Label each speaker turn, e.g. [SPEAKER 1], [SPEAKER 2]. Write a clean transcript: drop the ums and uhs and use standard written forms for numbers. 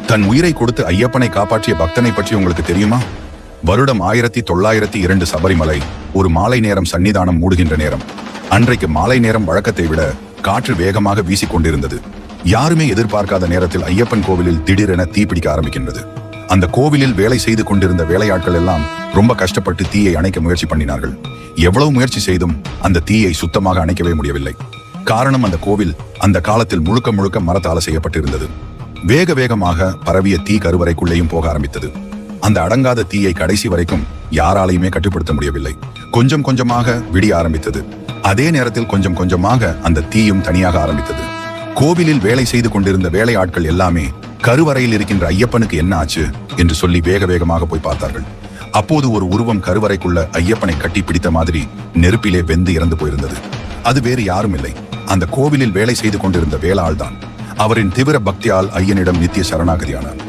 [SPEAKER 1] தன் உயிரை கொடுத்து ஐயப்பனை காப்பாற்றிய பக்தனை பற்றி உங்களுக்கு தெரியுமா? வருடம் 1902 சபரிமலை ஒரு மாலை நேரம் சன்னிதானம் மூடுகின்ற நேரம். அன்றைக்கு மாலை நேரம் வழக்கத்தை விட காற்று வேகமாக வீசிக்கொண்டிருந்தது. யாருமே எதிர்பார்க்காத நேரத்தில் ஐயப்பன் கோவிலில் திடீரென தீப்பிடிக்க ஆரம்பிக்கின்றது. அந்த கோவிலில் வேலை செய்து கொண்டிருந்த வேலையாட்கள் எல்லாம் ரொம்ப கஷ்டப்பட்டு தீயை அணைக்க முயற்சி பண்ணினார்கள். எவ்வளவு முயற்சி செய்தும் அந்த தீயை சுத்தமாக அணைக்கவே முடியவில்லை. காரணம், அந்த கோவில் அந்த காலத்தில் முழுக்க முழுக்க மரத்தால செய்யப்பட்டிருந்தது. வேக வேகமாக பரவிய தீ கருவறைக்குள்ளேயும் போக ஆரம்பித்தது. அந்த அடங்காத தீயை கடைசி வரைக்கும் யாராலையுமே கட்டுப்படுத்த முடியவில்லை. கொஞ்சம் கொஞ்சமாக விடிய ஆரம்பித்தது. அதே நேரத்தில் கொஞ்சம் கொஞ்சமாக அந்த தீயும் தனியாக ஆரம்பித்தது. கோவிலில் வேலை செய்து கொண்டிருந்த வேலையாட்கள் எல்லாமே கருவறையில் இருக்கின்ற ஐயப்பனுக்கு என்ன ஆச்சு என்று சொல்லி வேக வேகமாக போய் பார்த்தார்கள். அப்போது ஒரு உருவம் கருவறைக்குள்ள ஐயப்பனை கட்டி பிடித்த மாதிரி நெருப்பிலே வெந்து இறந்து போயிருந்தது. அது வேறு யாரும் இல்லை, அந்த கோவிலில் வேலை செய்து கொண்டிருந்த வேளாள் தான். அவரின் தீவிர பக்தியால் ஐயனிடம் நித்திய சரணாகதியானார்.